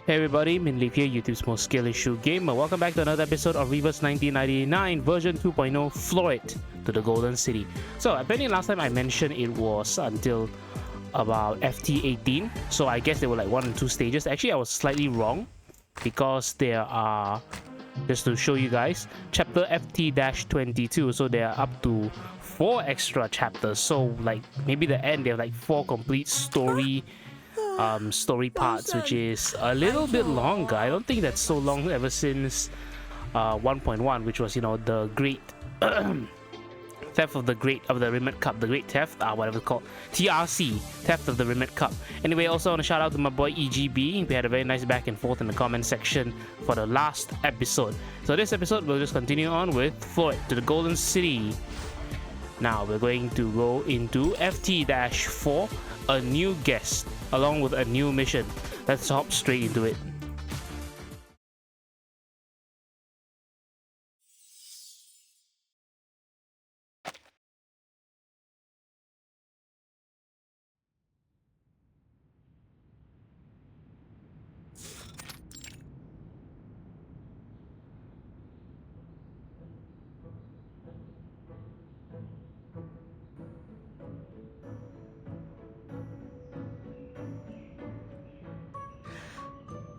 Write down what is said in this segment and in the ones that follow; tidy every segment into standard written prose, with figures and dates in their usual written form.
Hey everybody, Minleaf here, YouTube's most skill issue gamer. Welcome back to another episode of Reverse 1999 version 2.0 Floyd to the Golden City. So apparently last time I mentioned it was until about FT18. So I guess there were like 1 and 2 stages. Actually I was slightly wrong because there are, just to show you guys, chapter FT-22. So there are up to 4 extra chapters. So like maybe the end, they have like 4 complete story parts, which is a little bit longer. I don't think that's so long ever since 1.1, which was, you know, the great theft of the Remit Cup, the great theft, whatever it's called, TRC, theft of the Remit Cup. Anyway, also want to shout out to my boy EGB. We had a very nice back and forth in the comment section for the last episode. So this episode we'll just continue on with Floyd to the Golden City. Now we're going to go into FT-4, a new guest, along with a new mission. Let's hop straight into it.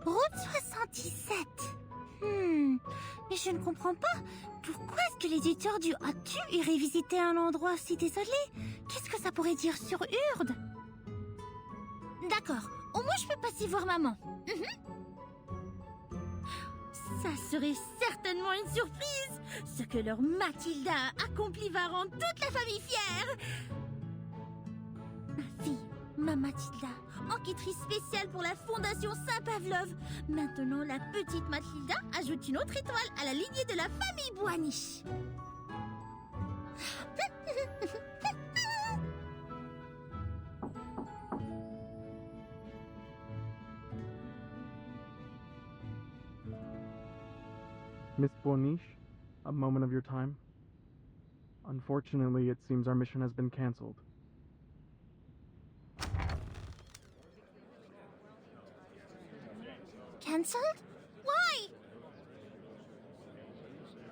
Route 77. Mais je ne comprends pas. Pourquoi est-ce que l'éditeur du As-tu irait visiter un endroit si désolé? Qu'est-ce que ça pourrait dire sur Urde? D'accord, au moins je peux passer voir maman. Ça serait certainement une surprise. Ce que leur Matilda a accompli va rendre toute la famille fière. Ma fille, ma Matilda, enquêtrice spéciale pour la Fondation Saint-Pavlov. Maintenant, la petite Matilda ajoute une autre étoile à la lignée de la famille Boaniche. Miss Boaniche, a moment of your time. Unfortunately, it seems our mission has been cancelled. Cancelled? Why?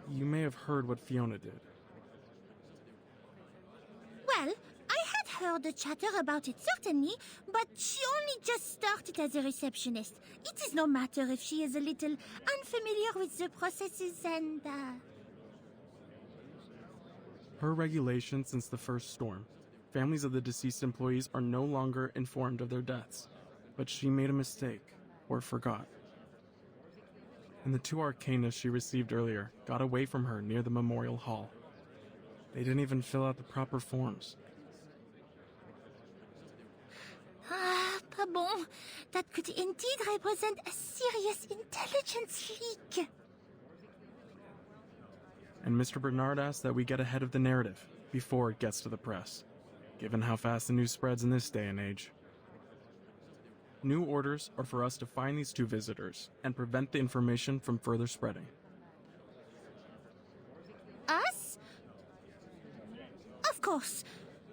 You may have heard what Fiona did. Well, I had heard the chatter about it certainly, but she only just started as a receptionist. It is no matter if she is a little unfamiliar with the processes and, Per regulation since the first storm, families of the deceased employees are no longer informed of their deaths. But she made a mistake, or forgot. And the 2 arcanists she received earlier got away from her near the memorial hall. They didn't even fill out the proper forms. Pas bon. That could indeed represent a serious intelligence leak. And Mr. Bernard asked that we get ahead of the narrative before it gets to the press, given how fast the news spreads in this day and age. New orders are for us to find these 2 visitors and prevent the information from further spreading. Us? Of course.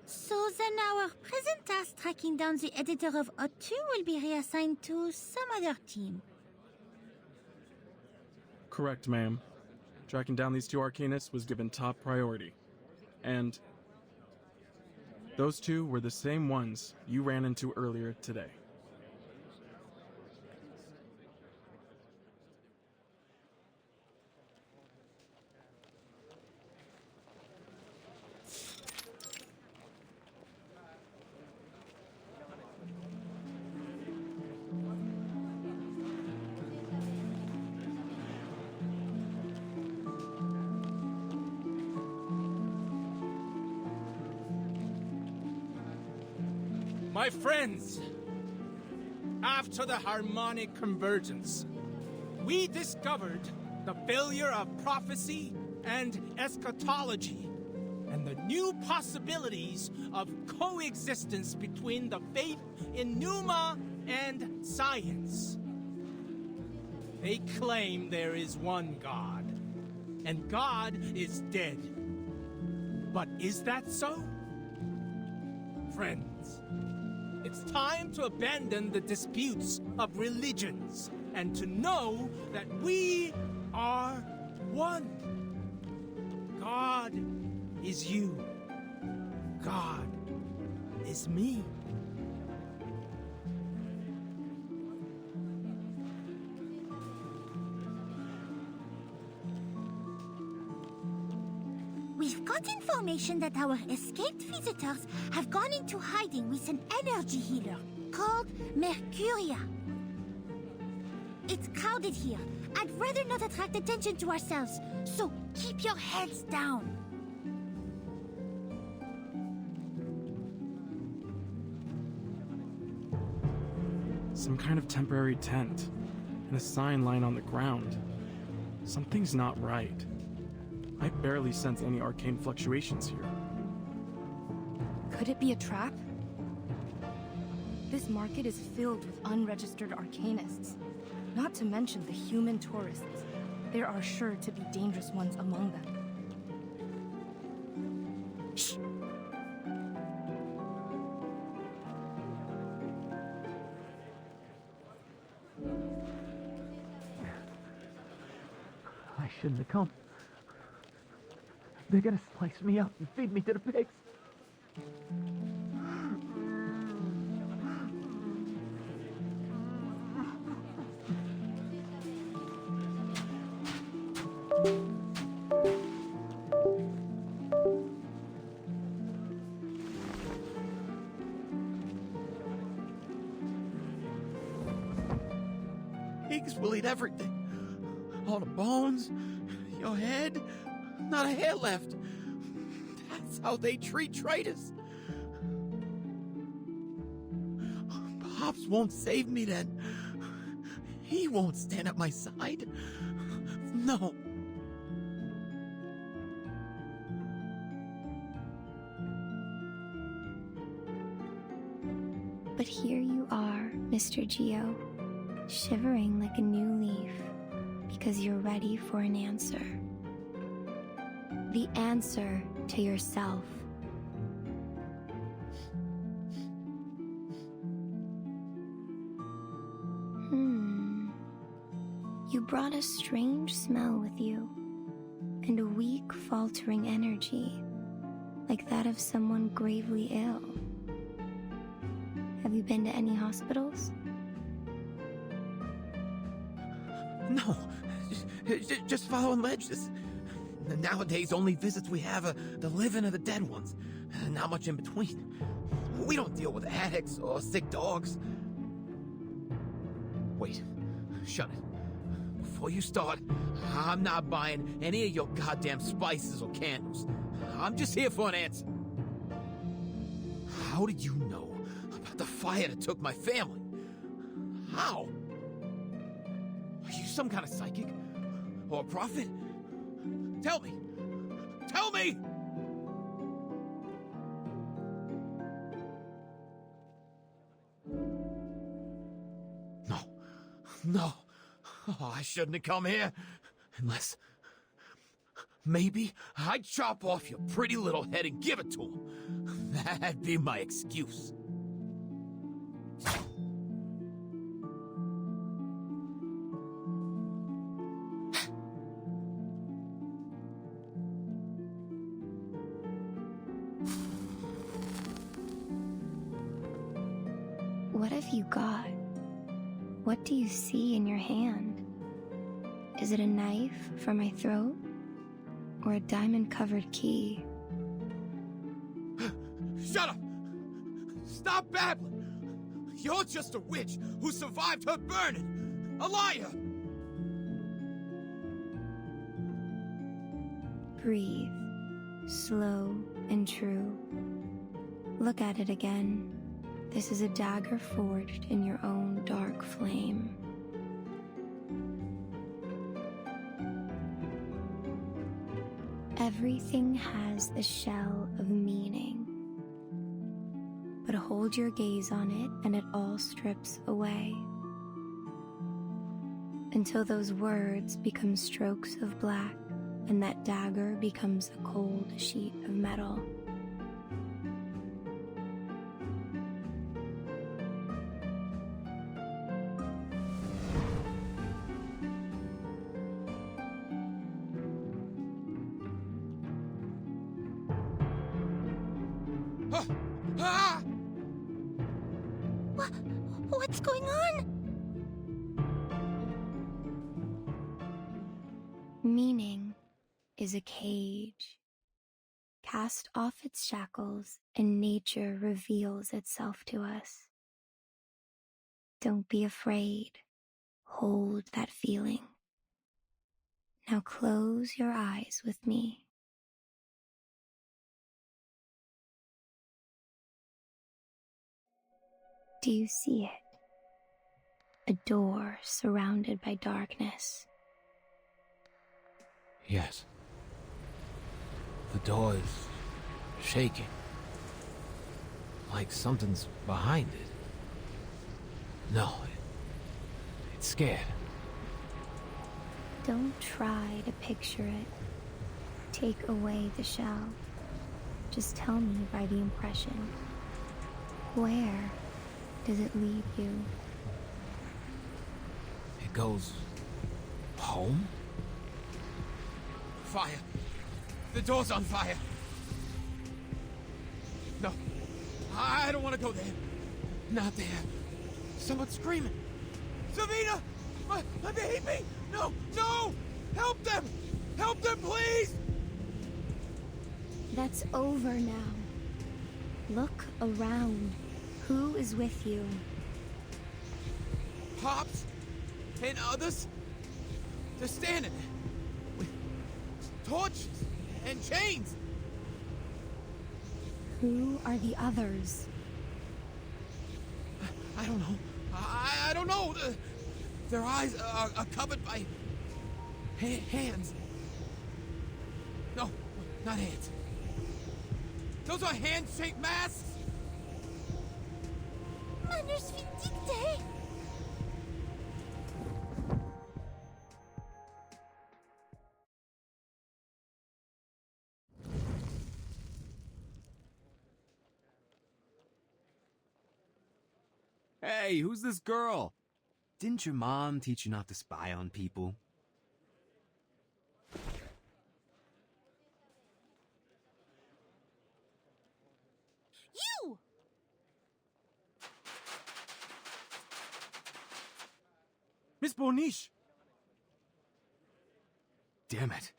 So then our present task tracking down the editor of O2 will be reassigned to some other team. Correct, ma'am. Tracking down these 2 arcanists was given top priority. And those 2 were the same ones you ran into earlier today. My friends, after the harmonic convergence, we discovered the failure of prophecy and eschatology, and the new possibilities of coexistence between the faith in Pneuma and science. They claim there is one God, and God is dead. But is that so? Friends, it's time to abandon the disputes of religions and to know that we are one. God is you. God is me. We've got information that our escaped visitors have gone into hiding with an energy healer called Mercuria. It's crowded here. I'd rather not attract attention to ourselves, so keep your heads down. Some kind of temporary tent, and a sign lying on the ground. Something's not right. I barely sense any arcane fluctuations here. Could it be a trap? This market is filled with unregistered arcanists. Not to mention the human tourists. There are sure to be dangerous ones among them. Shh! I shouldn't have come. They're gonna slice me up and feed me to the pigs. Pigs will eat everything. All the bones, your head, not a hair left. That's how they treat traitors. Pops won't save me then. He won't stand at my side. No. But here you are, Mr. Geo, shivering like a new leaf, because you're ready for an answer. The answer to yourself. You brought a strange smell with you, and a weak, faltering energy, like that of someone gravely ill. Have you been to any hospitals? No. Just following ledges. Nowadays, only visits we have are the living or the dead ones. Not much in between. We don't deal with addicts or sick dogs. Wait. Shut it. Before you start, I'm not buying any of your goddamn spices or candles. I'm just here for an answer. How did you know about the fire that took my family? How? Are you some kind of psychic? Or a prophet? Tell me! Tell me! No. No. Oh, I shouldn't have come here. Unless... maybe I'd chop off your pretty little head and give it to him. That'd be my excuse. What have you got? What do you see in your hand? Is it a knife for my throat? Or a diamond-covered key? Shut up! Stop babbling! You're just a witch who survived her burning! A liar! Breathe, slow and true. Look at it again. This is a dagger forged in your own dark flame. Everything has a shell of meaning. But hold your gaze on it and it all strips away. Until those words become strokes of black and that dagger becomes a cold sheet of metal. What's going on? Meaning is a cage. Cast off its shackles, and nature reveals itself to us. Don't be afraid. Hold that feeling. Now close your eyes with me. Do you see it? A door surrounded by darkness. Yes. The door is shaking. Like something's behind it. No, it's scared. Don't try to picture it. Take away the shell. Just tell me by the impression. Where does it lead you? It goes home? Fire! The door's on fire! No, I don't want to go there. Not there. Someone's screaming. Savina! My baby! No, no! Help them! Help them, please! That's over now. Look around. Who is with you? Pops and others, they're standing there with torches and chains. Who are the others? I don't know. I don't know. Their eyes are covered by hands. No, not hands. Those are hand-shaped masks. Manus Vindicte! Hey, who's this girl? Didn't your mom teach you not to spy on people? You! Miss Boniche! Damn it.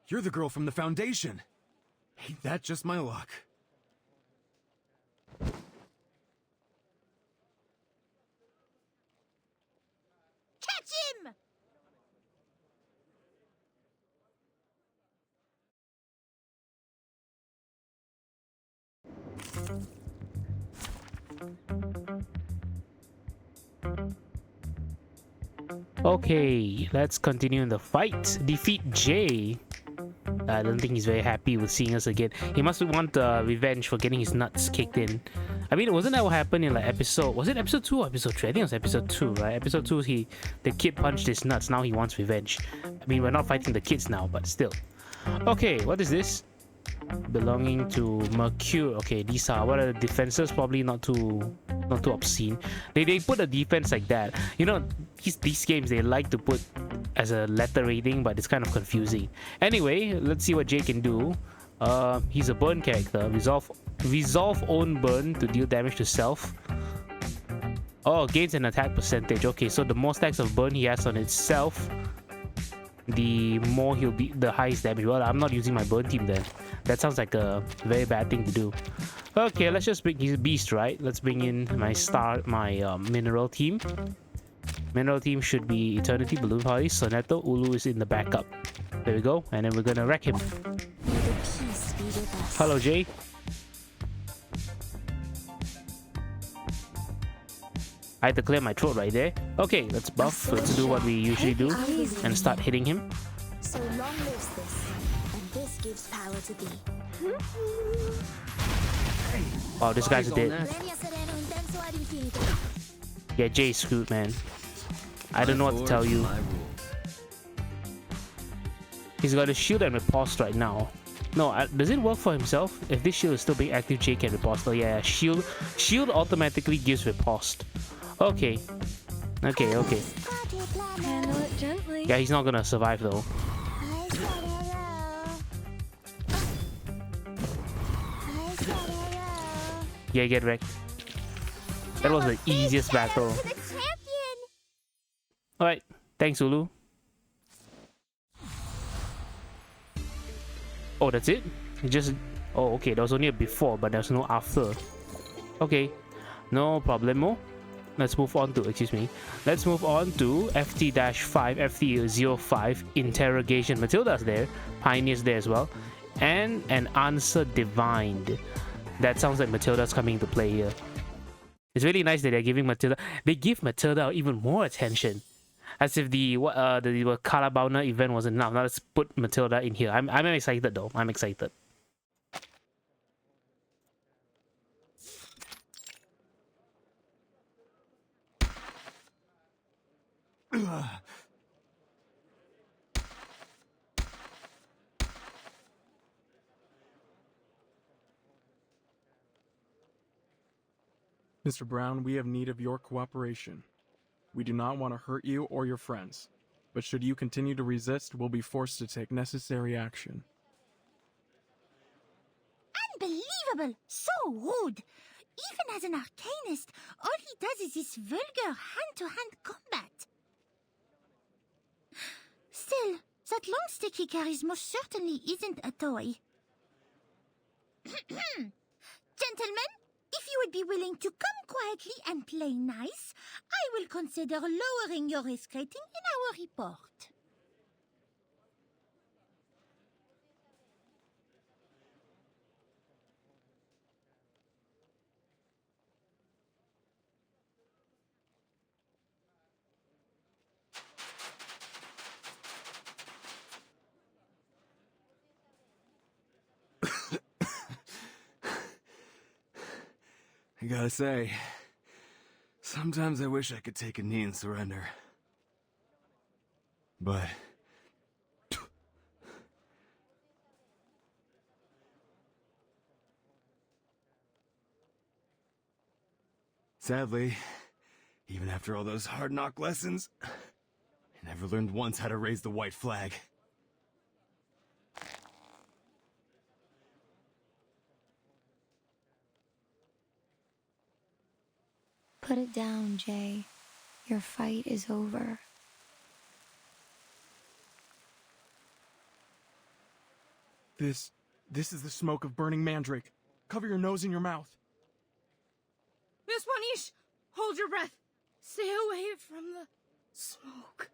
You're the girl from the Foundation. Ain't that just my luck? Catch him! Okay, let's continue in the fight. Defeat Jay. I don't think he's very happy with seeing us again. He must want revenge for getting his nuts kicked in. I mean, wasn't that what happened in like episode... Was it episode 2 or episode 3? I think it was episode 2, right? Episode 2, the kid punched his nuts. Now he wants revenge. I mean, we're not fighting the kids now, but still. Okay, what is this? Belonging to Mercury. Okay, these are... What are the defenses? Probably not too obscene. They put a defense like that. You know, these games, they like to put as a letter rating, but it's kind of confusing. Anyway, let's see what Jay can do. He's a burn character. Resolve own burn to deal damage to self. Oh, gains an attack percentage. Okay, so the more stacks of burn he has on itself, the more he'll be the highest damage. Well, I'm not using my burn team then. That sounds like a very bad thing to do. Okay, let's just bring his beast, right? Let's bring in my mineral team. Mineral team should be Eternity, Balloon Party, Sonetto, Ulu is in the backup. There we go, and then we're gonna wreck him. Hello, Jay. I had to clear my throat right there. Okay, let's buff. Let's do what we usually do and start hitting him. So long lives this, and this gives power to thee. Wow, this guy's dead. Yeah, Jay's screwed, man. I don't know what to tell you. He's got a shield and riposte right now. No, does it work for himself? If this shield is still being active, Jay can riposte. Oh yeah, shield automatically gives riposte. Okay. Okay. Handle it gently. Yeah, he's not gonna survive though. Yeah, get wrecked. That was the easiest battle. To the champion. Alright, thanks, Ulu. Oh, that's it? Just... Oh, okay, there was only a before, but there's no after. Okay, no problemo. Let's move on to... Excuse me. Let's move on to FT-5, FT-05, Interrogation. Matilda's there. Pioneer's there as well. And an answer divined. That sounds like Matilda's coming into play here. It's really nice that they're giving Matilda... They give Matilda even more attention. As if the Kalabauna event wasn't enough. Now let's put Matilda in here. I'm excited though. I'm excited. Mr. Brown, we have need of your cooperation. We do not want to hurt you or your friends, but should you continue to resist, we'll be forced to take necessary action. Unbelievable! So rude! Even as an arcanist, all he does is this vulgar hand-to-hand combat. Still, that long stick he carries most certainly isn't a toy. Gentlemen, if you would be willing to come quietly and play nice, I will consider lowering your risk rating in our report. I gotta say, sometimes I wish I could take a knee and surrender. But... sadly, even after all those hard knock lessons, I never learned once how to raise the white flag. Put it down, Jay. Your fight is over. This is the smoke of burning mandrake. Cover your nose and your mouth. Miss Wanish, hold your breath. Stay away from the smoke.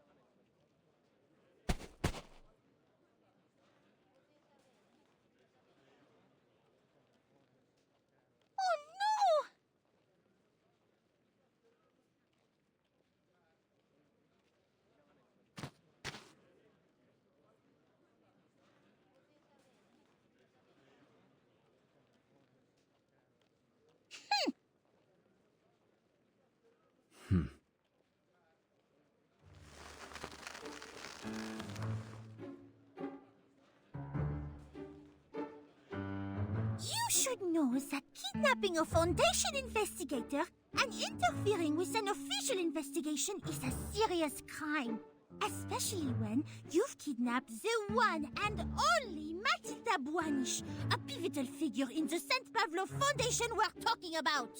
You should know that kidnapping a Foundation investigator and interfering with an official investigation is a serious crime. Especially when you've kidnapped the one and only Matilda Buanish, a pivotal figure in the St. Pavlo Foundation we're talking about.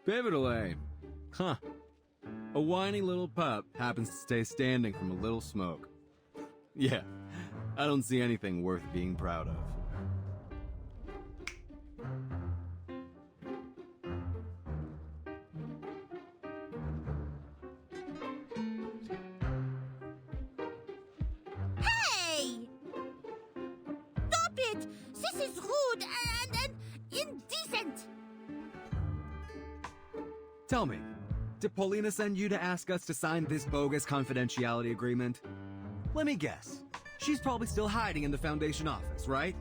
Pivotal, eh? Huh. A whiny little pup happens to stay standing from a little smoke. Yeah, I don't see anything worth being proud of. Hey! Stop it! This is rude and indecent! Tell me, did Paulina send you to ask us to sign this bogus confidentiality agreement? Let me guess. She's probably still hiding in the Foundation office, right?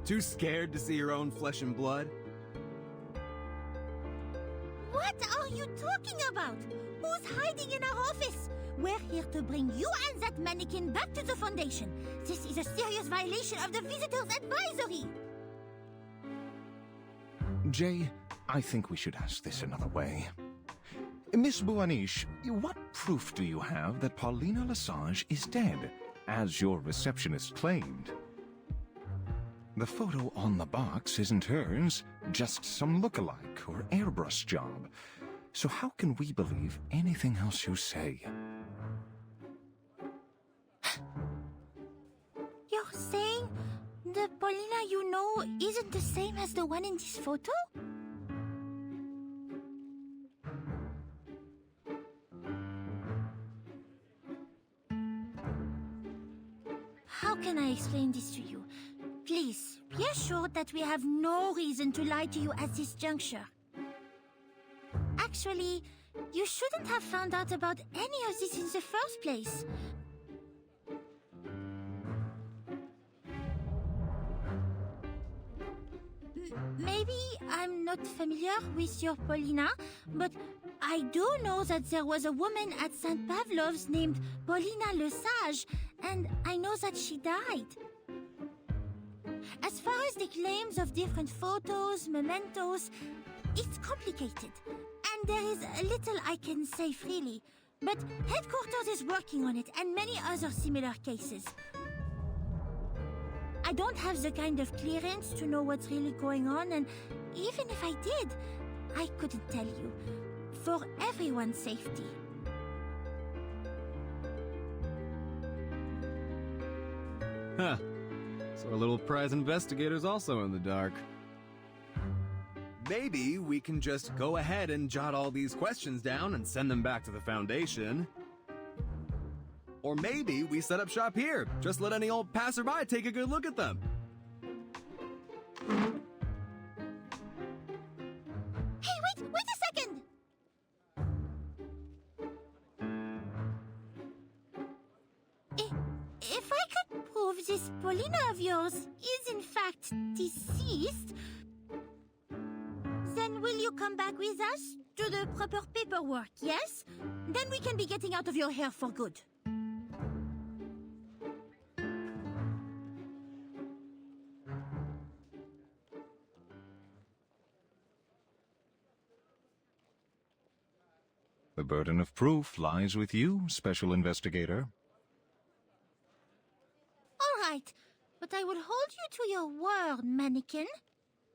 Too scared to see her own flesh and blood? What are you talking about? Who's hiding in our office? We're here to bring you and that mannequin back to the Foundation. This is a serious violation of the Visitors Advisory. Jay, I think we should ask this another way. Miss Buanish, what proof do you have that Paulina Lesage is dead, as your receptionist claimed? The photo on the box isn't hers, just some look-alike or airbrush job. So how can we believe anything else you say? You're saying the Paulina you know isn't the same as the one in this photo? How can I explain this to you? Please, be assured that we have no reason to lie to you at this juncture. Actually, you shouldn't have found out about any of this in the first place. Maybe I'm not familiar with your Paulina, but I do know that there was a woman at St. Pavlov's named Paulina Lesage, and I know that she died. As far as the claims of different photos, mementos, it's complicated, and there is a little I can say freely, but headquarters is working on it, and many other similar cases. I don't have the kind of clearance to know what's really going on, and even if I did, I couldn't tell you. For everyone's safety. Huh. So our little prize investigator's also in the dark. Maybe we can just go ahead and jot all these questions down and send them back to the Foundation. Or maybe we set up shop here. Just let any old passerby take a good look at them. Hey, wait a second! If I could prove this Paulina of yours is in fact deceased, then will you come back with us to the proper paperwork, yes? Then we can be getting out of your hair for good. The burden of proof lies with you, Special Investigator. All right, but I will hold you to your word, mannequin.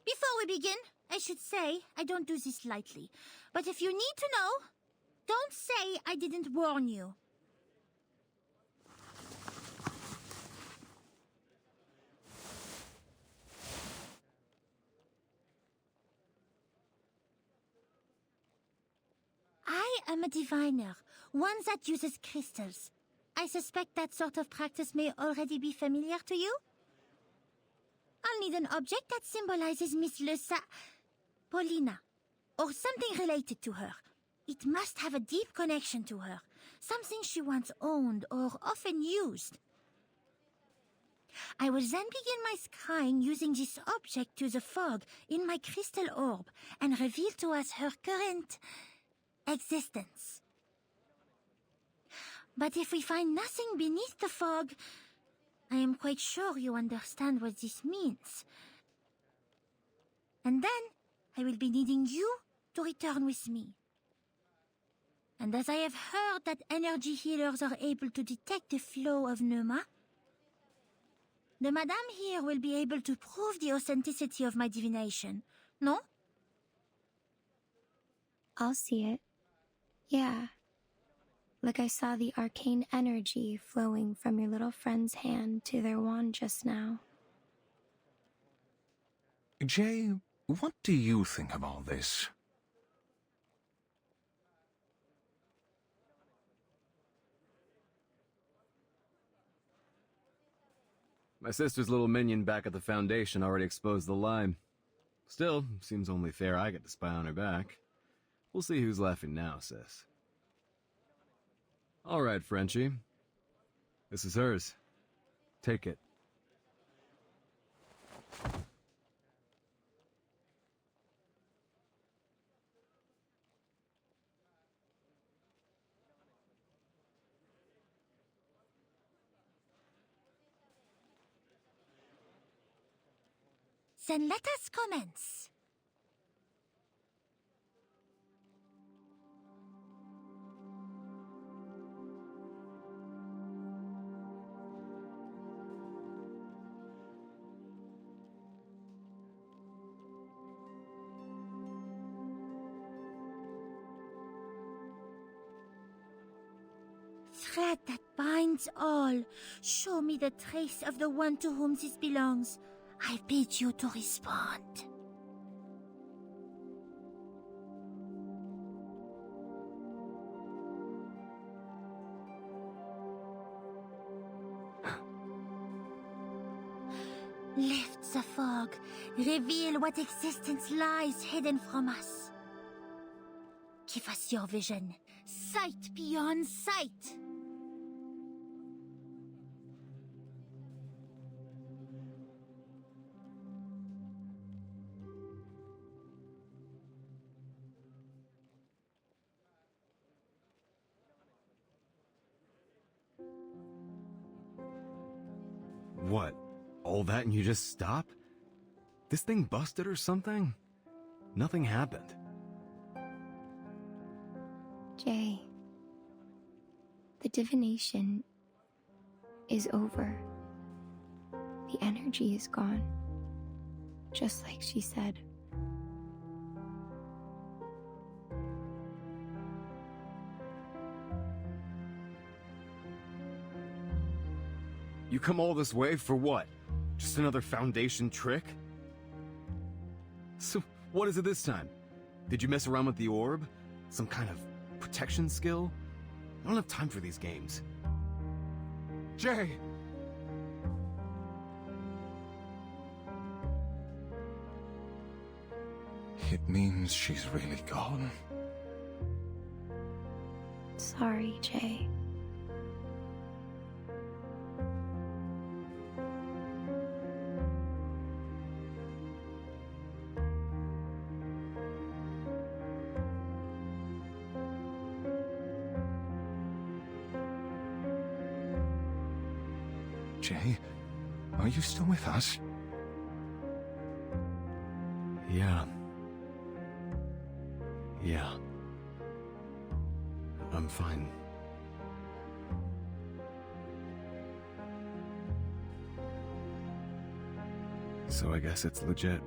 Before we begin, I should say I don't do this lightly. But if you need to know, don't say I didn't warn you. I am a diviner, one that uses crystals. I suspect that sort of practice may already be familiar to you. I'll need an object that symbolizes Miss Paulina, or something related to her. It must have a deep connection to her, something she once owned or often used. I will then begin my scrying using this object to the fog in my crystal orb and reveal to us her current existence. But if we find nothing beneath the fog, I am quite sure you understand what this means. And then I will be needing you to return with me. And as I have heard that energy healers are able to detect the flow of pneuma, the Madame here will be able to prove the authenticity of my divination, no? I'll see it. Yeah. Like I saw the arcane energy flowing from your little friend's hand to their wand just now. Jay, what do you think of all this? My sister's little minion back at the Foundation already exposed the lie. Still, seems only fair I get to spy on her back. We'll see who's laughing now, sis. All right, Frenchie. This is hers. Take it. Then let us commence. thread that binds all. Show me the trace of the one to whom this belongs. I bid you to respond. Lift the fog. Reveal what existence lies hidden from us. Give us your vision. Sight beyond sight. What? All that and you just stop? This thing busted or something? Nothing happened. Jay, the divination is over. The energy is gone. Just like she said. You come all this way for what? Just another Foundation trick? So, what is it this time? Did you mess around with the orb? Some kind of protection skill? I don't have time for these games. Jay! It means she's really gone. Sorry, Jay. Jay, are you still with us? Yeah. Yeah. I'm fine. So I guess it's legit.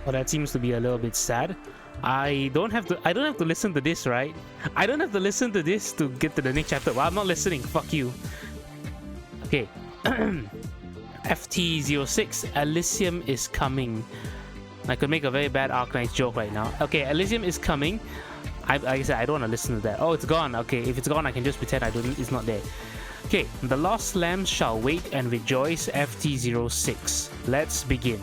Well, that seems to be a little bit sad. I don't have to listen to this, right? I don't have to listen to this to get to the next chapter. Well, I'm not listening. Fuck you. Okay. FT06, Elysium is coming. I could make a very bad Arcanist joke right now. Okay, Elysium is coming. Like I said, I don't want to listen to that. Oh, it's gone. Okay, if it's gone, I can just pretend it's not there. Okay, the lost lambs shall wait and rejoice. FT06. Let's begin.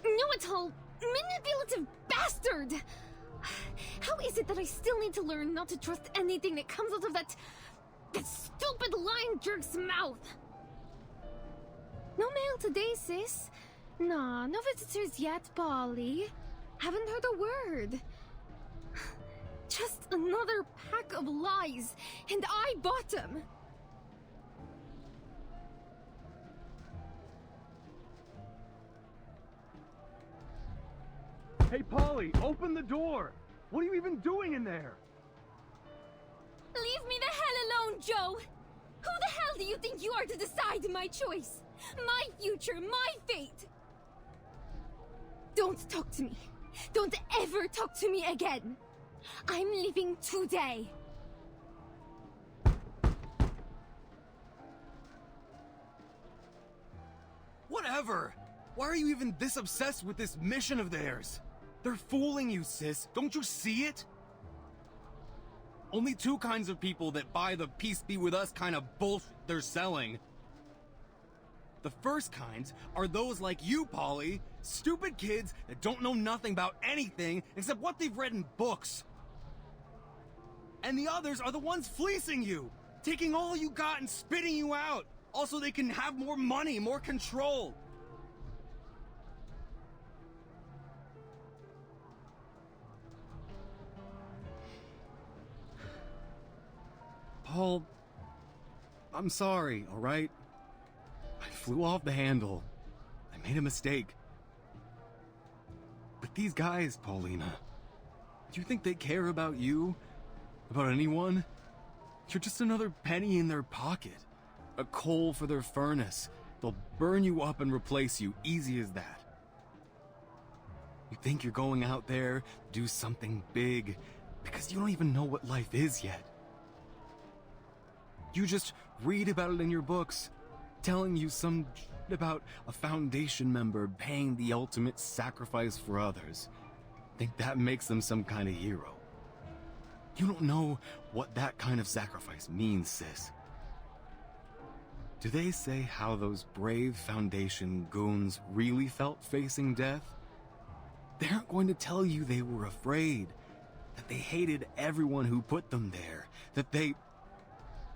Know-it-all, manipulative bastard! How is it that I still need to learn not to trust anything that comes out of that stupid lion jerk's mouth? No mail today, sis. Nah, no visitors yet, Polly. Haven't heard a word. Just another pack of lies, and I bought them. Hey, Polly, open the door! What are you even doing in there? Leave me the hell Joe! Who the hell do you think you are to decide my choice? My future, my fate! Don't talk to me. Don't ever talk to me again. I'm leaving today. Whatever! Why are you even this obsessed with this mission of theirs? They're fooling you, sis. Don't you see it? Only two kinds of people that buy the peace be with us kind of bullshit they're selling. The first kinds are those like you, Polly. Stupid kids that don't know nothing about anything except what they've read in books. And the others are the ones fleecing you, taking all you got and spitting you out. Also, they can have more money, more control. Paul, I'm sorry, all right? I flew off the handle. I made a mistake. But these guys, Paulina, do you think they care about you? About anyone? You're just another penny in their pocket. A coal for their furnace. They'll burn you up and replace you, easy as that. You think you're going out there, do something big, because you don't even know what life is yet. You just read about it in your books, telling you some shit about a Foundation member paying the ultimate sacrifice for others. Think that makes them some kind of hero. You don't know what that kind of sacrifice means, sis. Do they say how those brave Foundation goons really felt facing death? They aren't going to tell you they were afraid, that they hated everyone who put them there, that they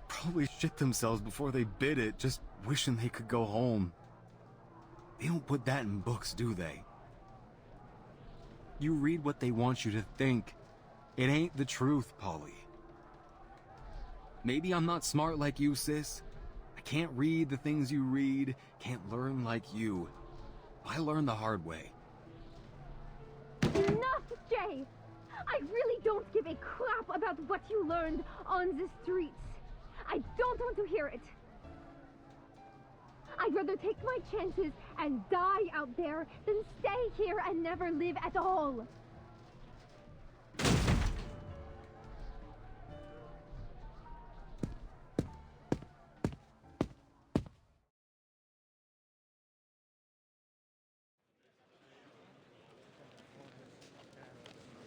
probably shit themselves before they bid it, just wishing they could go home. They don't put that in books, do they? You read what they want you to think. It ain't the truth, Polly. Maybe I'm not smart like you, sis. I can't read the things you read, can't learn like you. I learned the hard way. Enough, Jay! I really don't give a crap about what you learned on the streets. I don't want to hear it. I'd rather take my chances and die out there than stay here and never live at all.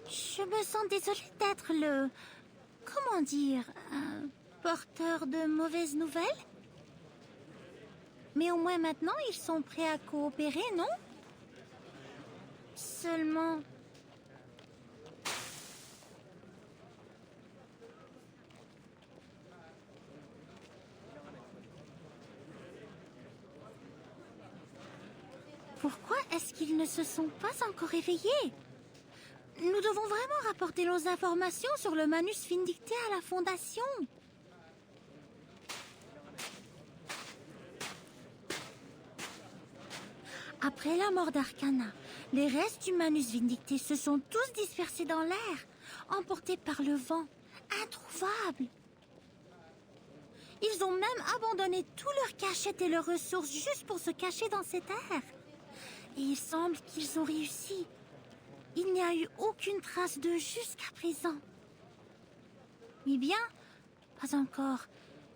Je me sens désolée d'être le... Comment dire... porteur de mauvaises nouvelles? Mais au moins maintenant, ils sont prêts à coopérer, non? Seulement... Pourquoi est-ce qu'ils ne se sont pas encore réveillés? Nous devons vraiment rapporter nos informations sur le Manus Vindicté à la Fondation. Après la mort d'Arcana, les restes du Manus Vindicté se sont tous dispersés dans l'air, emportés par le vent, introuvables. Ils ont même abandonné tous leurs cachettes et leurs ressources juste pour se cacher dans cet air. Et il semble qu'ils ont réussi. Il n'y a eu aucune trace d'eux jusqu'à présent. Oui bien, pas encore.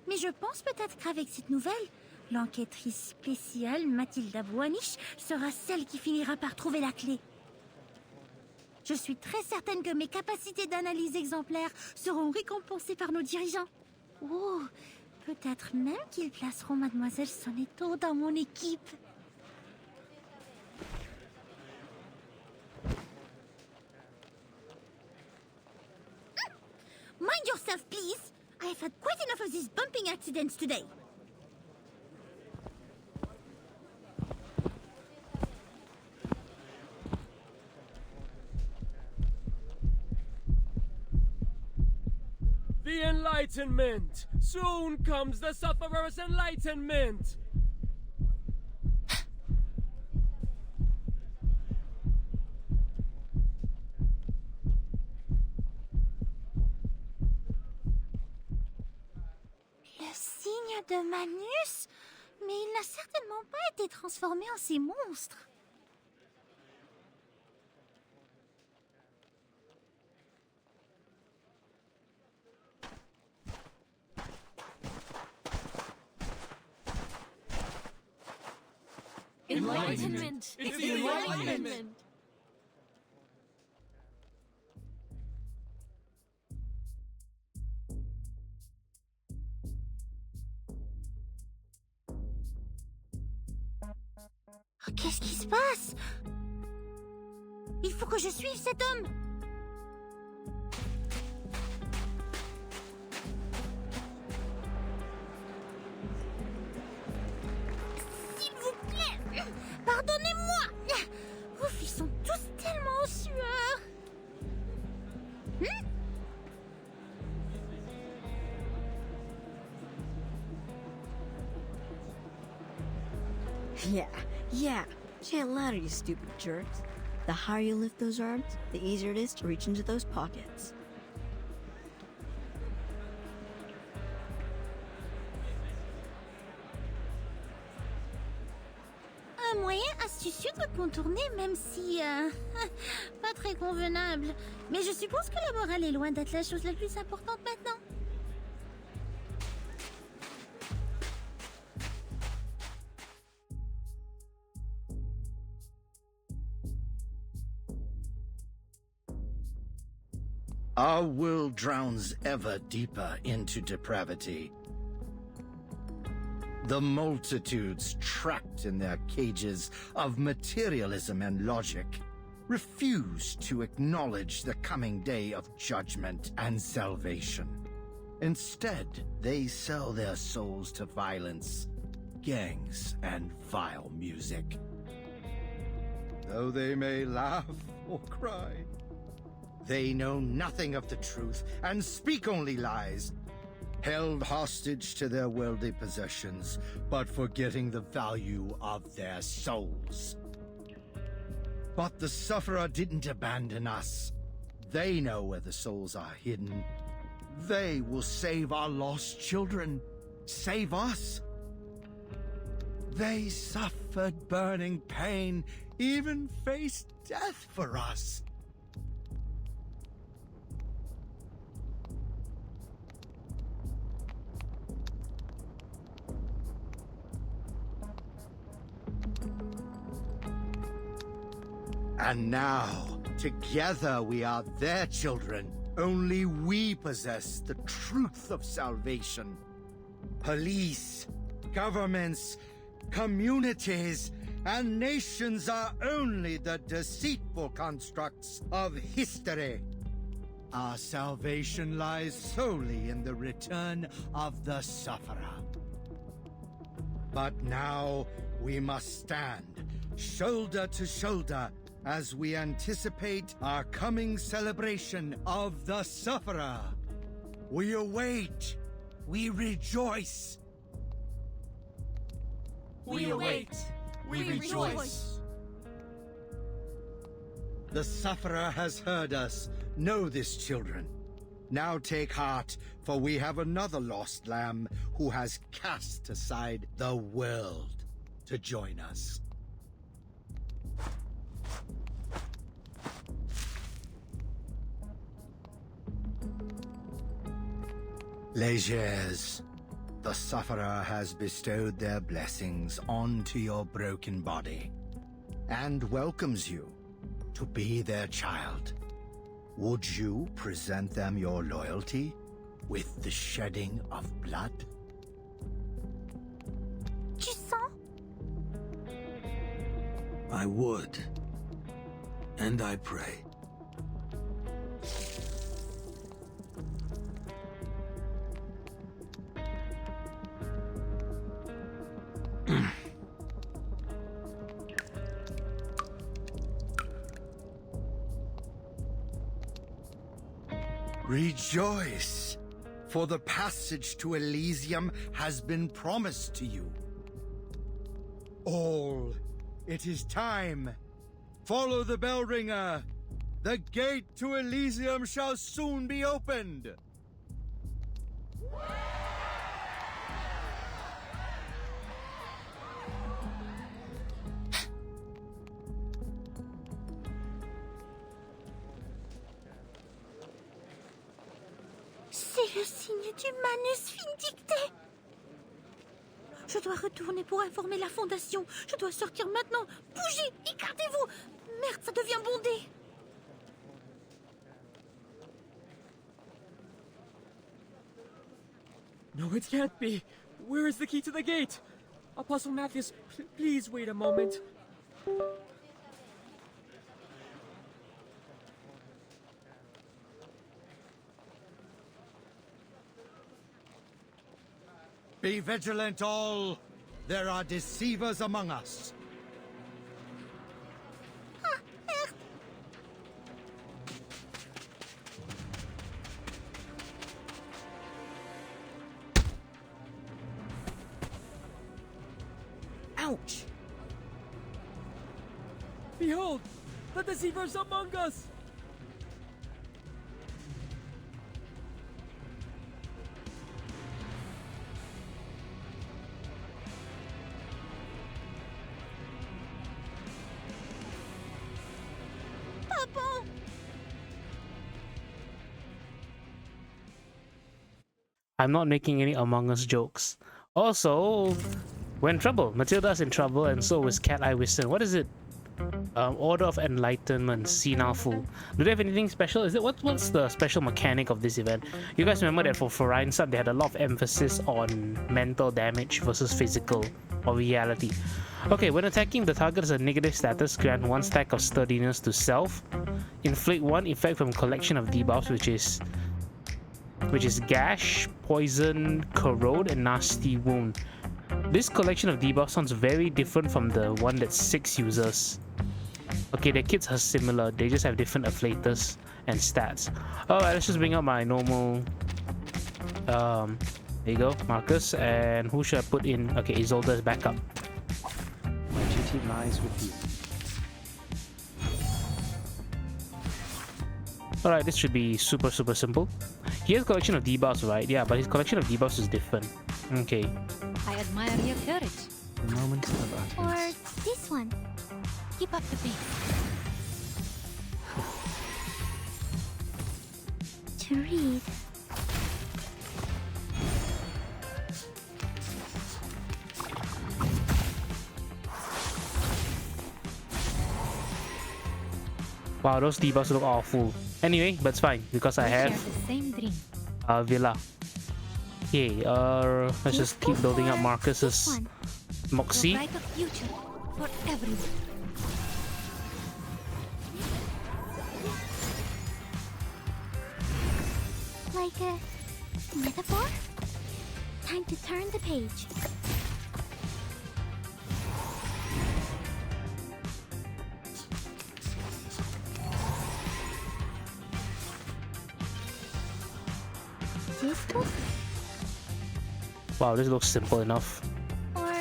Mais je pense peut-être qu'avec cette nouvelle, l'enquêtrice spéciale Matilda sera celle qui finira par trouver la clé. Je suis très certaine que mes capacités d'analyse exemplaires seront récompensées par nos dirigeants. Oh, peut-être même qu'ils placeront Mademoiselle Sonetto dans mon équipe. Mind yourself, please. I have had quite enough of these bumping accidents today. The Enlightenment! Soon comes the Sufferer's Enlightenment! signe de Manus, mais il n'a certainement pas été transformé en ces monstres. Enlightenment! It's the Enlightenment! Qu'est-ce qui se passe? Il faut que je suive cet homme. S'il vous plaît, pardonnez-moi. Ouf, ils sont tous tellement en sueur. Yeah. Chant louder, you stupid jerks. The higher you lift those arms, the easier it is to reach into those pockets. Un moyen astucieux de contourner, même si... pas très convenable. Mais je suppose que la morale est loin d'être la chose la plus importante maintenant. Our world drowns ever deeper into depravity. The multitudes trapped in their cages of materialism and logic refuse to acknowledge the coming day of judgment and salvation. Instead, they sell their souls to violence, gangs, and vile music. Though they may laugh or cry, they know nothing of the truth and speak only lies, held hostage to their worldly possessions, but forgetting the value of their souls. But the Sufferer didn't abandon us. They know where the souls are hidden. They will save our lost children, save us. They suffered burning pain, even faced death for us. And now, together we are their children. Only we possess the truth of salvation. Police, governments, communities, and nations are only the deceitful constructs of history. Our salvation lies solely in the return of the Sufferer. But now we must stand, shoulder to shoulder, as we anticipate our coming celebration of the Sufferer. We await, we rejoice. We await, we rejoice. The Sufferer has heard us. Know this, children. Now take heart, for we have another lost lamb who has cast aside the world to join us. Légers, the Sufferer has bestowed their blessings onto your broken body and welcomes you to be their child. Would you present them your loyalty with the shedding of blood? Tu sens? I would. And I pray. Rejoice, for the passage to Elysium has been promised to you. All, it is time. Follow the bell ringer. The gate to Elysium shall soon be opened. Le signe du Manus Vindicte. Je dois retourner pour informer la Fondation. Je dois sortir maintenant. Bougez, écartez-vous. Merde, ça devient bondé. No, it can't be. Where is the key to the gate? Apostle Matthias, please wait a moment. Be vigilant all. There are deceivers among us. Ouch! Behold, the deceivers among us! Papa! I'm not making any Among Us jokes. Also, we're in trouble. Matilda's in trouble, and so is Cat Eye Wisdom. What is it? Order of Enlightenment, Senile Fool. Do they have anything special? Is it what's the special mechanic of this event? You guys remember that for Forine's sub, they had a lot of emphasis on mental damage versus physical or reality. Okay, when attacking, the target has a negative status. Grant 1 stack of sturdiness to self. Inflict 1 effect from collection of debuffs, which is Gash, Poison, Corrode, and Nasty Wound. This collection of debuffs sounds very different from the one that 6 uses. Okay, their kits are similar, they just have different afflators and stats. Alright, let's just bring up my normal... there you go, Marcus. And who should I put in? Okay, Isolde is back up. My duty lies with you. Alright, this should be super simple. He has a collection of debuffs, right? Yeah, but his collection of debuffs is different. Okay. I admire your courage. The moment of Or utterance. this one. Keep up the pace. To read. Wow, those debuffs look awful. Anyway, but it's fine because I have the same dream. Villa. Okay, let's just keep building up Marcus's Moxie. Brighter future for everyone. Like a metaphor? Time to turn the page. This book? Wow, this looks simple enough. Or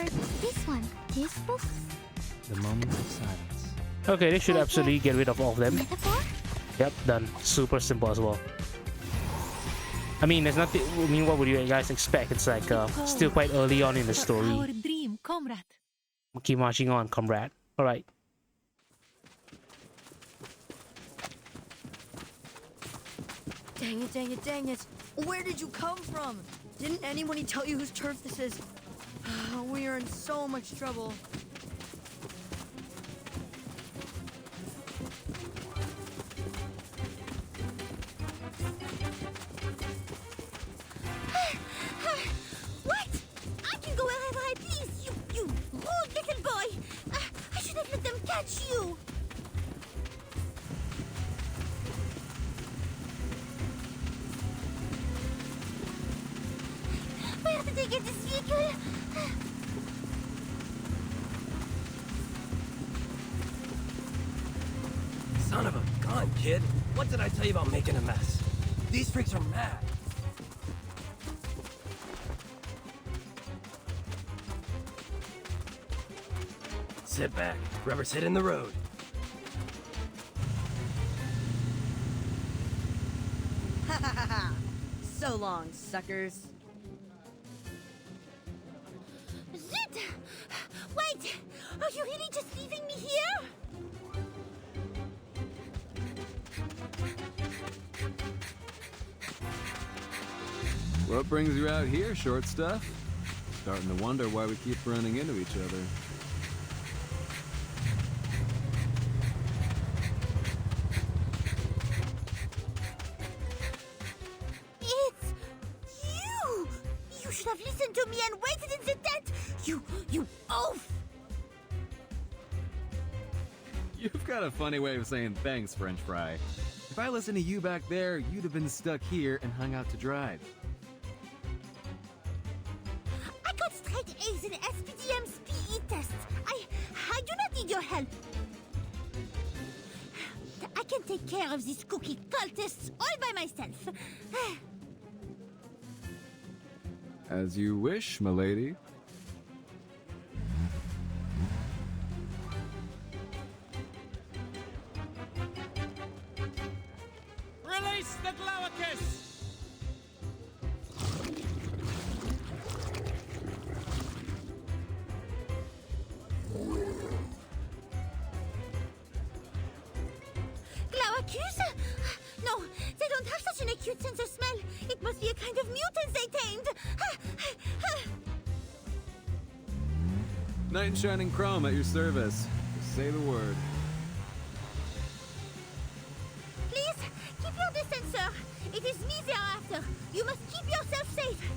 this one? This book? The moment of silence. Okay, this should absolutely get rid of all of them. Metaphor? Yep, done. Super simple as well. I mean, there's nothing. I mean, what would you guys expect? It's like still quite early on in the story. Our dream, comrade. Keep marching on, comrade. All right. Dang it, dang it, dang it. Where did you come from? Didn't anybody tell you whose turf this is? We are in so much trouble. What? I can go wherever I please, you rude little boy. I should have let them catch you. Where did they get this vehicle? Son of a gun, kid. What did I tell you about making a mess? These freaks are mad. Sit back. Rubber's hitting the road. Ha ha ha ha! So long, suckers. Zit! Wait! Are you really just leaving me here? What brings you out here, short stuff? Starting to wonder why we keep running into each other. It's you! You should have listened to me and waited in the tent! You oaf! You've got a funny way of saying thanks, French fry. If I listened to you back there, you'd have been stuck here and hung out to dry. I got straight A's in SPDM's PE tests. I do not need your help. I can take care of these cookie cultists all by myself. As you wish, milady. Release the Glaucus! Glaucus? No, they don't have such an acute sense of smell. It must be a kind of mutant they tamed. Knight in shining chrome at your service. Just say the word. Please, keep your distance, sir. It is me they are after. You must keep yourself safe.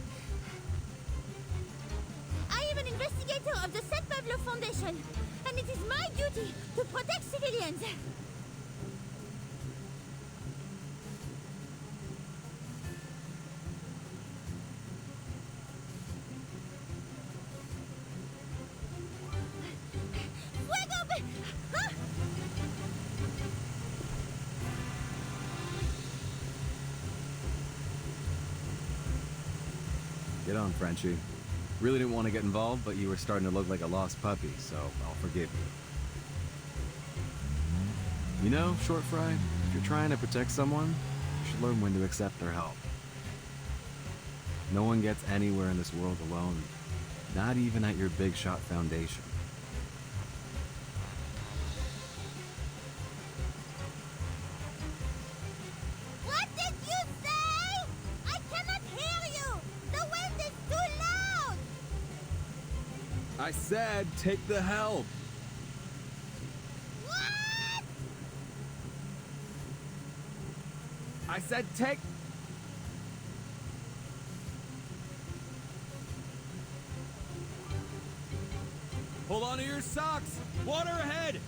I am an investigator of the St. Pablo Foundation, and it is my duty to protect civilians. Get on, Frenchie. Really didn't want to get involved, but you were starting to look like a lost puppy, so I'll forgive you. You know, Short Fry, if you're trying to protect someone, you should learn when to accept their help. No one gets anywhere in this world alone, not even at your big shot foundation. What did you say? I cannot hear you. The wind is too loud. I said, take the help! What? I said, take... Hold on to your socks! Water ahead!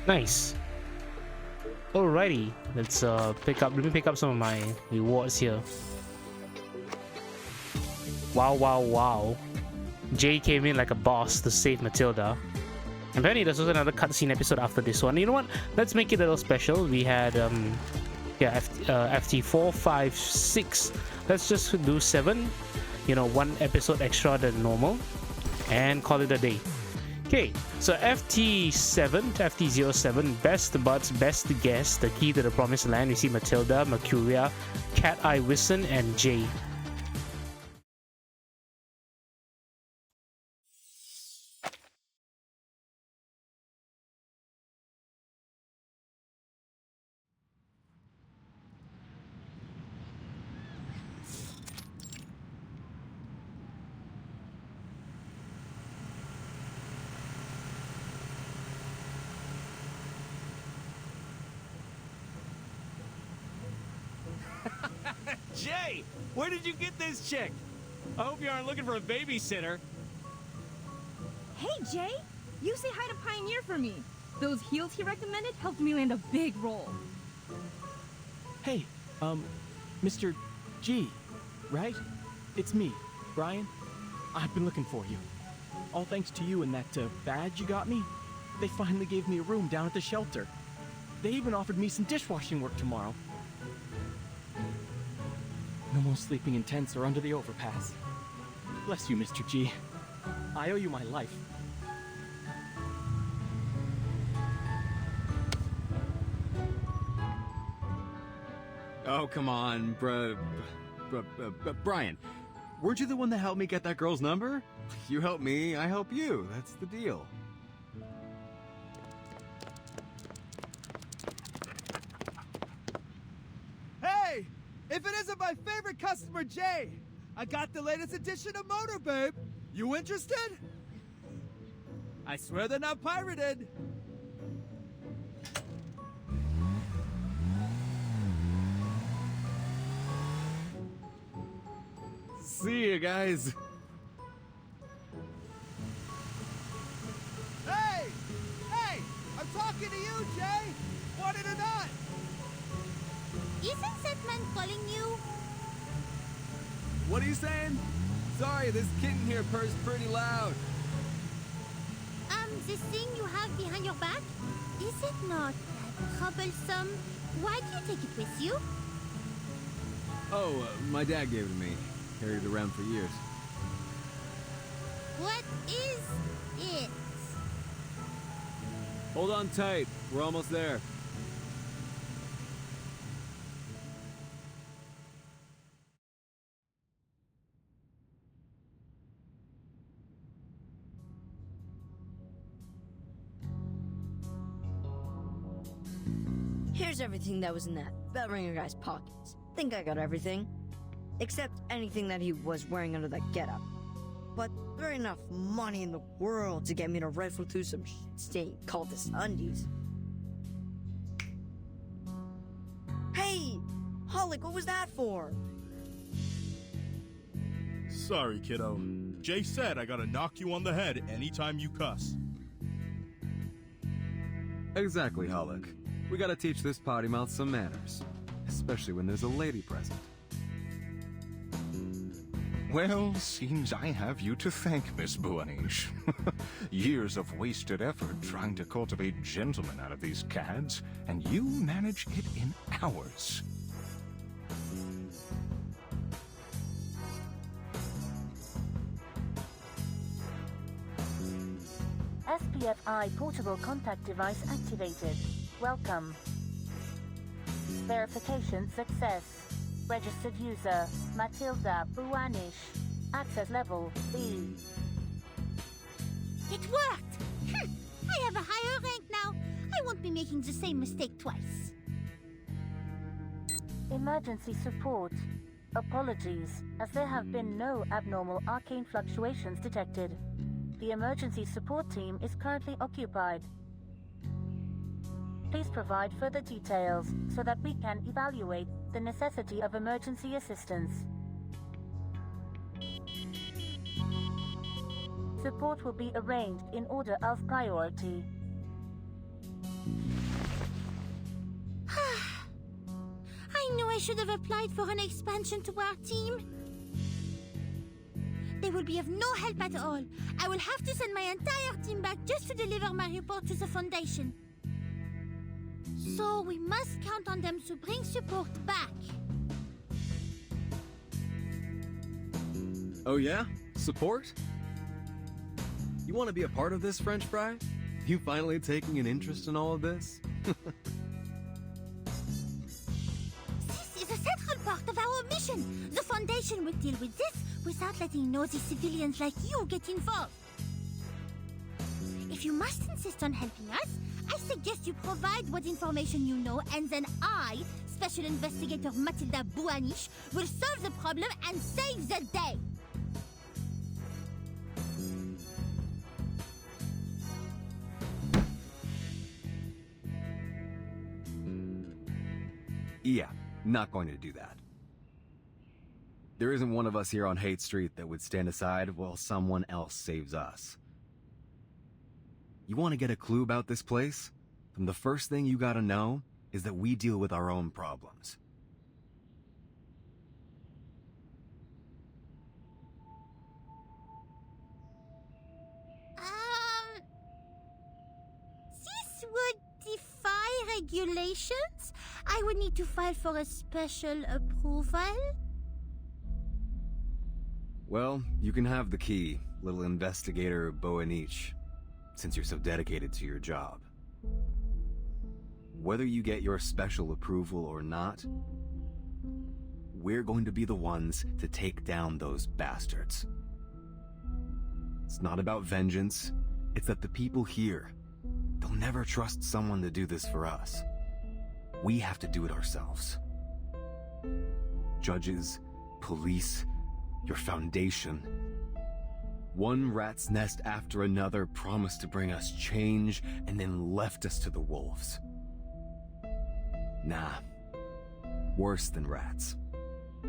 Nice. Alrighty, let's let me pick up some of my rewards here. Wow. Jay came in like a boss to save Matilda. Apparently there's also another cutscene episode after this one. You know what? Let's make it a little special. We had FT 4, 5, 6. Let's just do 7. You know, 1 episode extra than normal. And call it a day. Okay, so FT7 to FT07, best buds, best guess, the key to the promised land. We see Matilda, Mercuria, Cat Eye Wilson, and Jay. Jay, where did you get this chick? I hope you aren't looking for a babysitter. Hey, Jay! You say hi to Pioneer for me. Those heels he recommended helped me land a big role. Hey, Mr. G, right? It's me, Brian. I've been looking for you. All thanks to you and that badge you got me. They finally gave me a room down at the shelter. They even offered me some dishwashing work tomorrow. No more sleeping in tents or under the overpass. Bless you, Mr. G. I owe you my life. Oh, come on, bruh. Brian, weren't you the one that helped me get that girl's number? You help me, I help you. That's the deal. Hey! If it isn't my favorite customer, Jay! I got the latest edition of Motor, babe! You interested? I swear they're not pirated! See you guys. Hey! Hey! I'm talking to you, Jay! Want it or not? Isn't that man calling you? What are you saying? Sorry, this kitten here purrs pretty loud. This thing you have behind your back? Is it not that troublesome? Why do you take it with you? Oh, my dad gave it to me. Carried it around for years. What is it? Hold on tight. We're almost there. Here's everything that was in that bell ringer guy's pockets. Think I got everything. Except anything that he was wearing under that getup. But there ain't enough money in the world to get me to rifle through some stain cultist undies. Hey! Hollick, what was that for? Sorry, kiddo. Jay said I gotta knock you on the head anytime you cuss. Exactly, Hollick. We gotta teach this potty mouth some manners. Especially when there's a lady present. Well, seems I have you to thank, Miss Buanish. Years of wasted effort trying to cultivate gentlemen out of these cads, and you manage it in hours. SPFI portable contact device activated. Welcome. Verification success. Registered user, Matilda Buanish. Access level, B. It worked! I have a higher rank now. I won't be making the same mistake twice. Emergency support. Apologies, as there have been no abnormal arcane fluctuations detected. The emergency support team is currently occupied. Please provide further details so that we can evaluate the necessity of emergency assistance. Support will be arranged in order of priority. I knew I should have applied for an expansion to our team. They will be of no help at all. I will have to send my entire team back just to deliver my report to the Foundation. So we must count on them to bring support back. Oh yeah? Support? You want to be a part of this, French fry? You finally taking an interest in all of this? This is a central part of our mission. The Foundation will deal with this without letting nosy civilians like you get involved. If you must insist on helping us, I suggest you provide what information you know, and then I, Special Investigator Matilda Buanish, will solve the problem and save the day. Yeah, not going to do that. There isn't one of us here on Hate Street that would stand aside while someone else saves us. You want to get a clue about this place? Then the first thing you gotta know is that we deal with our own problems. This would defy regulations. I would need to file for a special approval. Well, you can have the key, little investigator Boanich, since you're so dedicated to your job. Whether you get your special approval or not, we're going to be the ones to take down those bastards. It's not about vengeance, it's that the people here, they'll never trust someone to do this for us. We have to do it ourselves. Judges, police, your foundation. One rat's nest after another promised to bring us change and then left us to the wolves. Nah, worse than rats.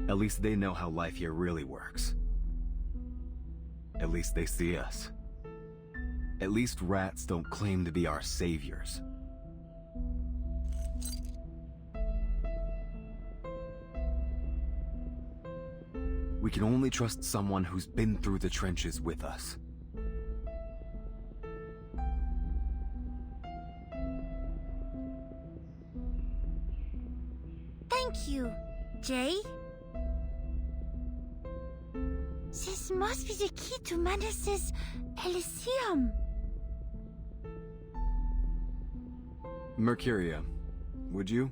At least they know how life here really works. At least they see us. At least rats don't claim to be our saviors. We can only trust someone who's been through the trenches with us. Thank you, Jay. This must be the key to Manus's Elysium. Mercuria, would you?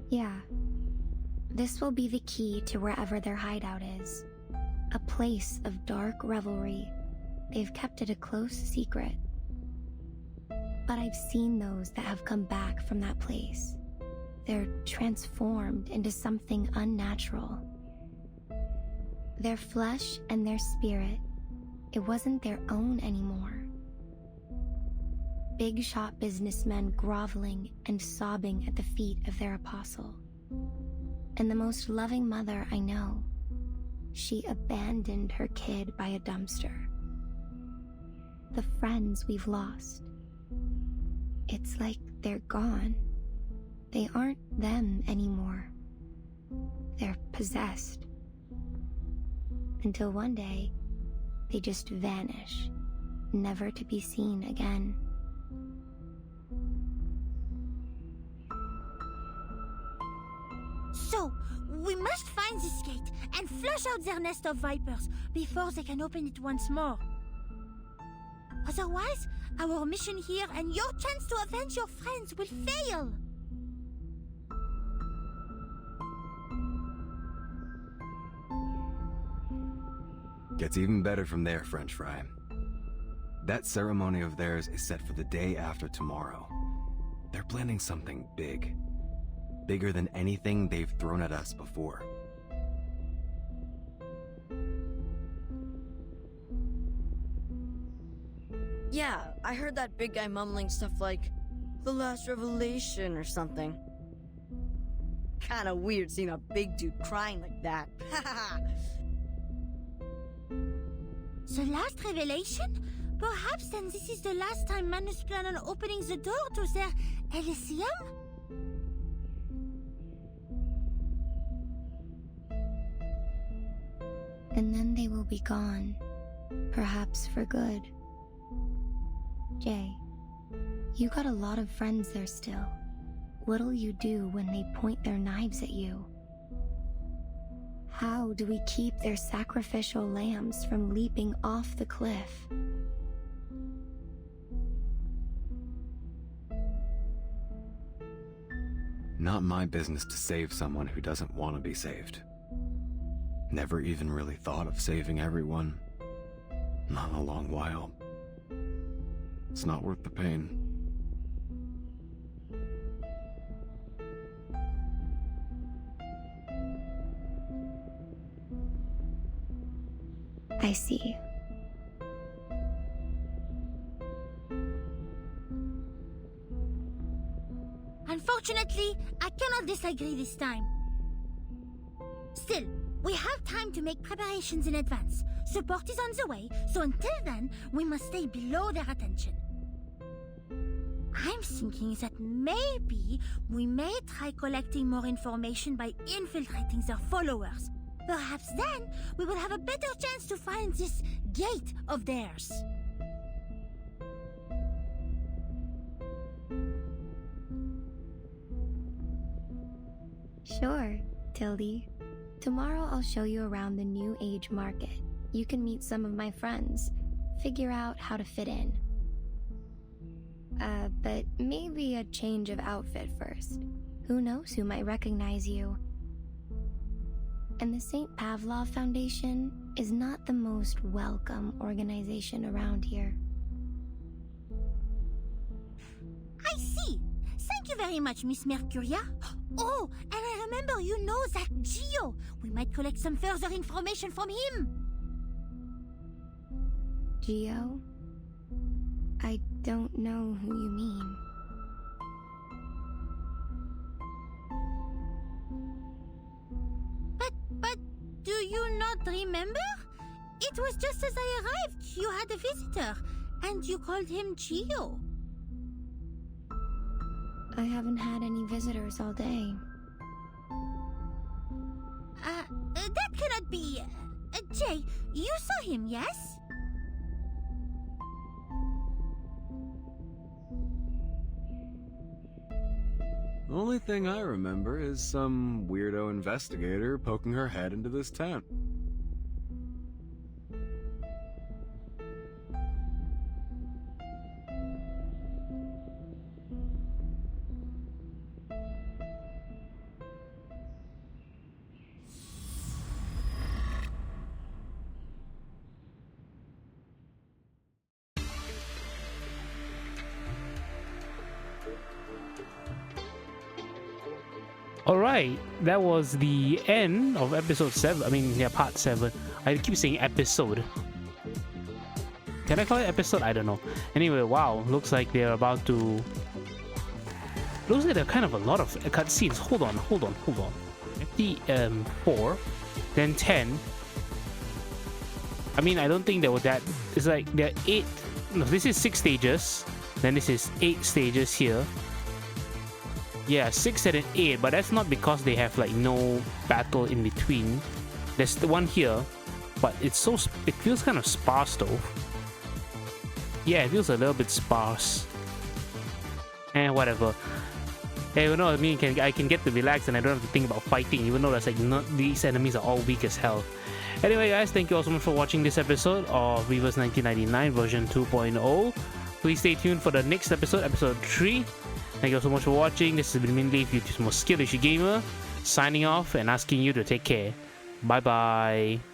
Yeah. This will be the key to wherever their hideout is. A place of dark revelry. They've kept it a close secret. But I've seen those that have come back from that place. They're transformed into something unnatural. Their flesh and their spirit, it wasn't their own anymore. Big shot businessmen groveling and sobbing at the feet of their apostle. And the most loving mother I know, she abandoned her kid by a dumpster. The friends we've lost, it's like they're gone. They aren't them anymore. They're possessed. Until one day, they just vanish, never to be seen again. So, we must find this gate and flush out their nest of vipers before they can open it once more. Otherwise, our mission here and your chance to avenge your friends will fail. Gets even better from there, French fry. That ceremony of theirs is set for the day after tomorrow. They're planning something big. Bigger than anything they've thrown at us before. Yeah, I heard that big guy mumbling stuff like, the last revelation or something. Kinda weird seeing a big dude crying like that. The last revelation? Perhaps then this is the last time Manus plan on opening the door to their Elysium? And then they will be gone, perhaps for good. Jay, you got a lot of friends there still. What'll you do when they point their knives at you? How do we keep their sacrificial lambs from leaping off the cliff? Not my business to save someone who doesn't want to be saved. Never even really thought of saving everyone. Not in a long while. It's not worth the pain. I see. Unfortunately, I cannot disagree this time. Still, we have time to make preparations in advance. Support is on the way, so until then, we must stay below their attention. I'm thinking that maybe we may try collecting more information by infiltrating their followers. Perhaps then we will have a better chance to find this gate of theirs. Sure, Tildy. Tomorrow I'll show you around the New Age market. You can meet some of my friends, figure out how to fit in. But maybe a change of outfit first. Who knows who might recognize you? And the St. Pavlov Foundation is not the most welcome organization around here. I see. Thank you very much, Miss Mercuria. Oh, and I remember you know that Gio. We might collect some further information from him. Gio? I don't know who you mean. But do you not remember? It was just as I arrived. You had a visitor, and you called him Gio. I haven't had any visitors all day. That cannot be. Jay, you saw him, yes? The only thing I remember is some weirdo investigator poking her head into this tent. Alright, that was the end of episode 7. I mean, yeah, part 7. I keep saying episode. Can I call it episode? I don't know. Anyway, wow, looks like they're about to... Looks like there are kind of a lot of cutscenes. Hold on. 4, then 10. I mean, I don't think there were that... It's like there are 8... No, this is 6 stages. Then this is 8 stages here. Yeah, 6, 7, 8, but that's not because they have like no battle in between. There's the one here, but it feels kind of sparse though. Yeah, it feels a little bit sparse. Whatever. Hey, you know what I mean? I can get to relax and I don't have to think about fighting, even though that's like these enemies are all weak as hell. Anyway, guys, thank you all so much for watching this episode of Reverse 1999 version 2.0. Please stay tuned for the next episode, episode 3. Thank you all so much for watching. This has been Minleaf, YouTube's most skillish gamer, signing off and asking you to take care. Bye bye.